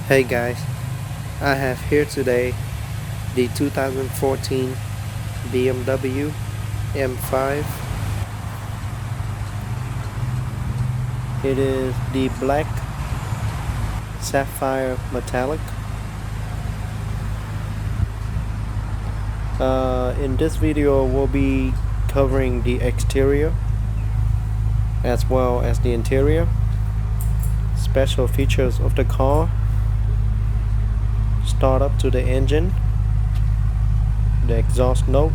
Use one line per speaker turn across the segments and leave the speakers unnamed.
Hey guys, I have here today the 2014 BMW M5. It is the black sapphire metallic. In this video we'll be covering the exterior as well as the interior, special features of the car, start up to the engine, the exhaust note,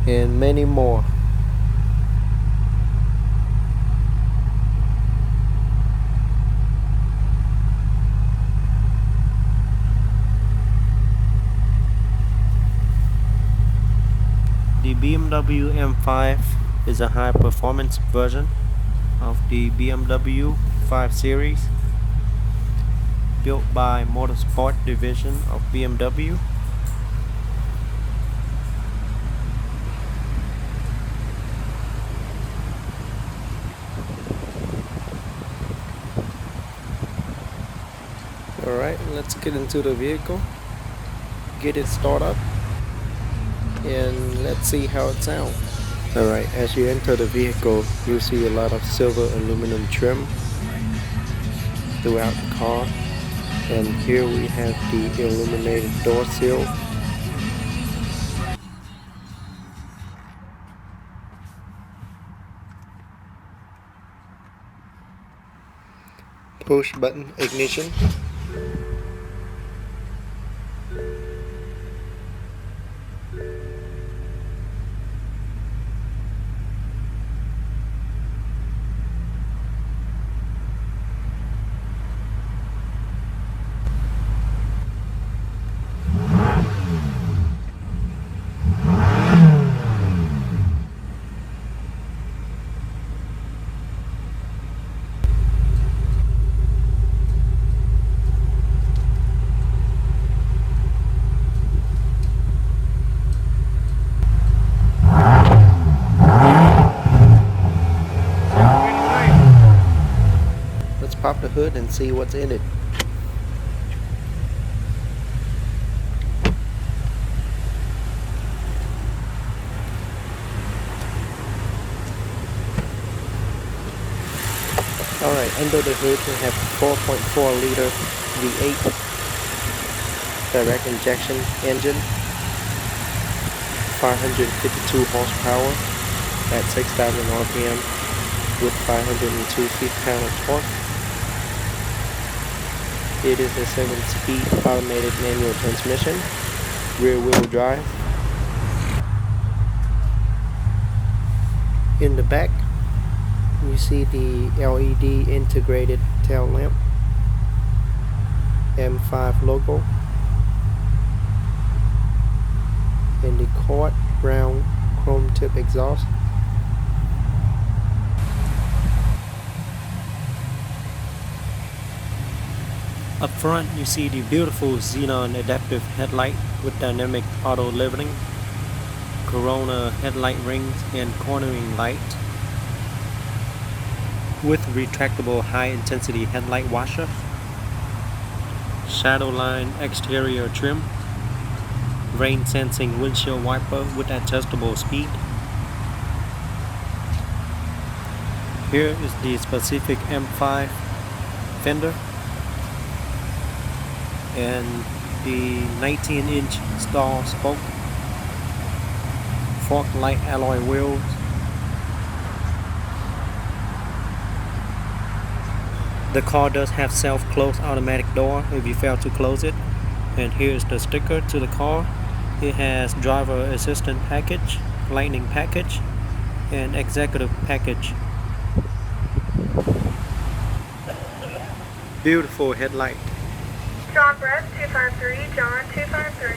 and many more. The BMW M5 is a high performance version of the BMW 5 Series, built by Motorsport division of BMW. Alright, let's get into the vehicle, get it started up, and let's see how it sounds. Alright, as you enter the vehicle, you'll see a lot of silver aluminum trim throughout the car. And here we have the illuminated door sill. Push button ignition. Pop the hood and see what's in it. Alright, under the hood we have 4.4 liter V8 direct injection engine, 552 horsepower at 6,000 RPM with 502 feet-pound of torque. It is a 7-speed automated manual transmission, rear-wheel drive. In the back, you see the LED integrated tail lamp, M5 logo, and the quad brown chrome tip exhaust. Up front, you see the beautiful xenon adaptive headlight with dynamic auto leveling, Corona headlight rings and cornering light, with retractable high-intensity headlight washer, shadowline exterior trim, rain-sensing windshield wiper with adjustable speed. Here is the specific M5 fender and the 19-inch star spoke, fork light alloy wheels, the car does have self-close automatic door if you fail to close it. And here's the sticker to the car. It has driver assistant package, lightning package, and executive package. Beautiful headlight.
John Brett 253, John 253.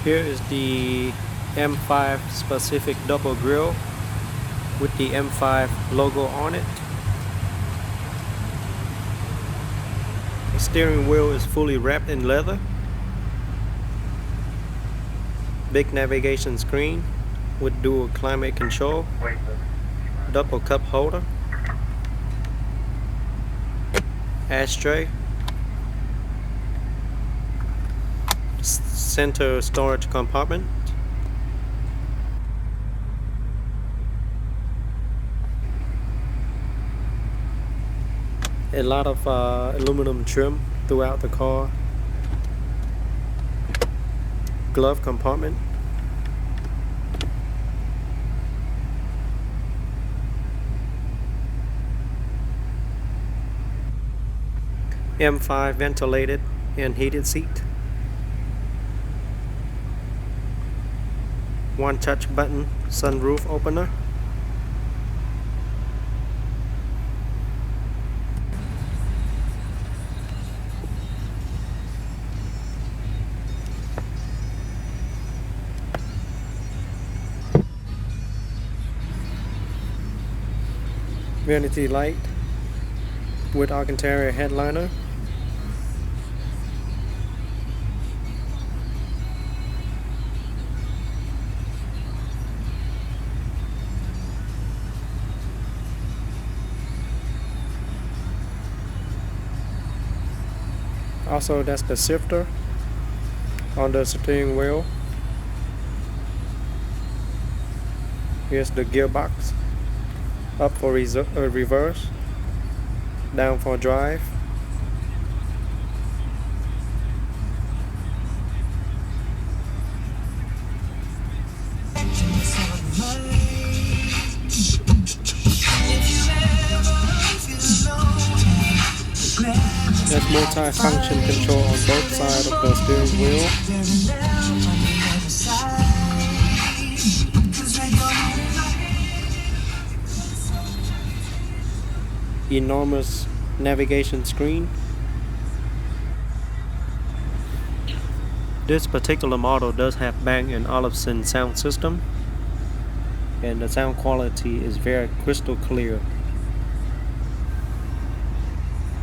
Here is the M5 specific double grille with the M5 logo on it. The steering wheel is fully wrapped in leather. Big navigation screen with dual climate control, double cup holder, ashtray, center storage compartment, a lot of aluminum trim throughout the car, glove compartment, M5 ventilated and heated seat, one touch button sunroof opener, vanity light with Alcantara headliner, also that's the shifter on the steering wheel. Here's the gearbox, up for reverse, down for drive. There's multi-function control on both sides of the steering wheel. Enormous navigation screen. This particular model does have Bang & Olufsen sound system, and the sound quality is very crystal clear.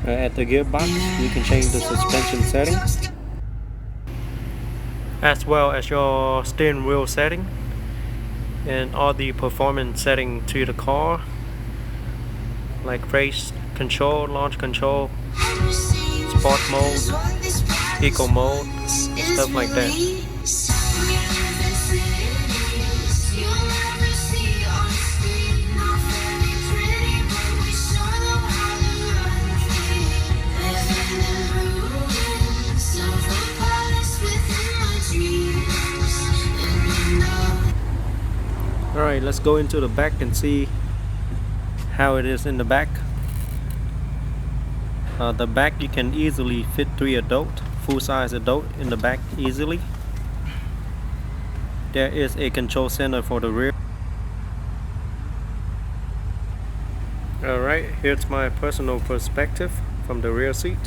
At the gearbox, you can change the suspension setting, as well as your steering wheel setting and all the performance setting to the car, like race control, launch control, sport mode, eco mode, stuff like that. Alright, let's go into the back and see how it is in the back. The back, you can easily fit 3 adult, full-size adult in the back easily. There is a control center for the rear. Alright, here's my personal perspective from the rear seat.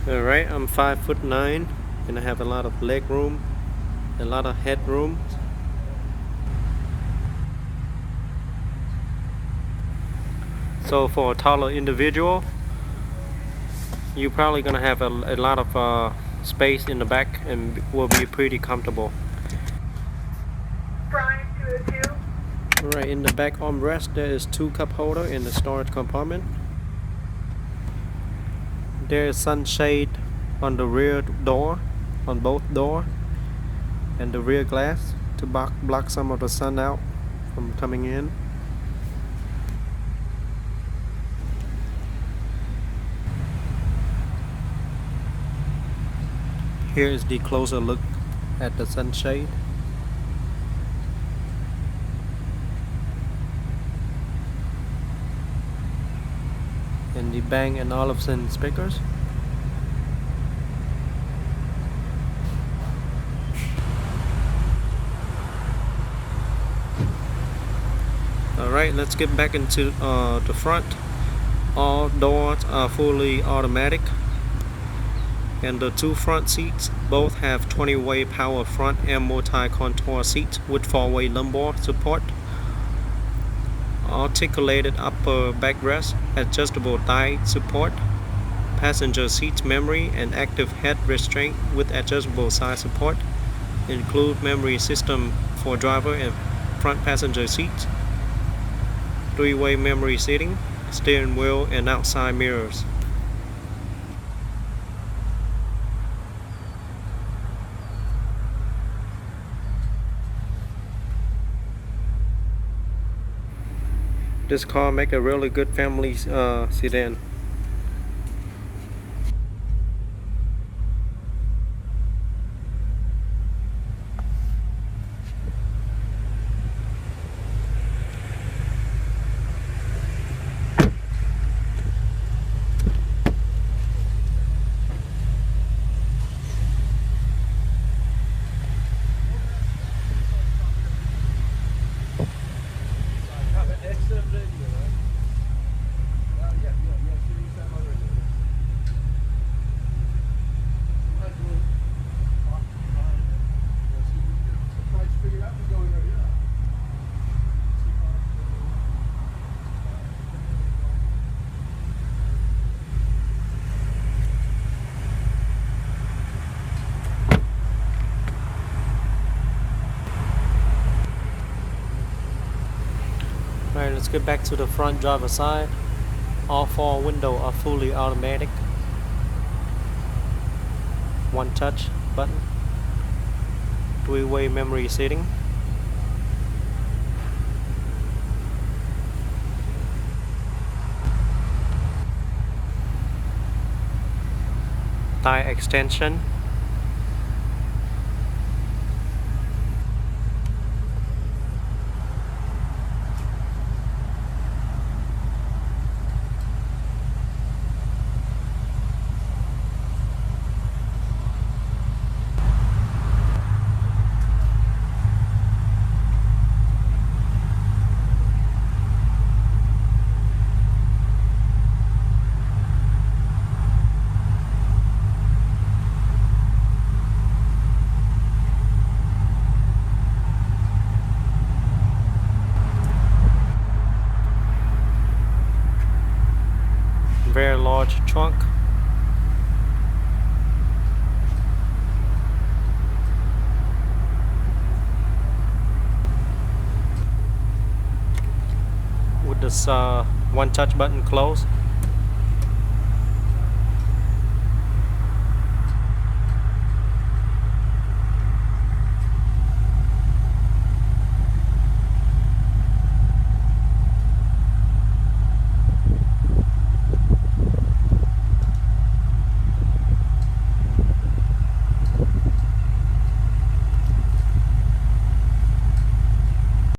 Alright, I'm 5'9" and I have a lot of leg room, a lot of headroom. So for a taller individual, you're probably gonna have a lot of space in the back and will be pretty comfortable.
Brian 202.
Alright, in the back armrest there is 2 cup holder in the storage compartment. There is sunshade on the rear door, on both door, and the rear glass to block some of the sun out from coming in. Here is the closer look at the sunshade. And the Bang & Olufsen speakers. Alright, let's get back into the front. All doors are fully automatic, and the 2 front seats both have 20-way power front and multi-contour seats with 4-way lumbar support, articulated upper backrest, adjustable thigh support, passenger seat memory and active head restraint with adjustable side support. Include memory system for driver and front passenger seats, 3-way memory seating, steering wheel and outside mirrors. This car make a really good family sedan. Alright, let's get back to the front driver side. All 4 windows are fully automatic. One touch button. 3-way memory seating. Tire extension. Very large trunk. With this one touch button closed.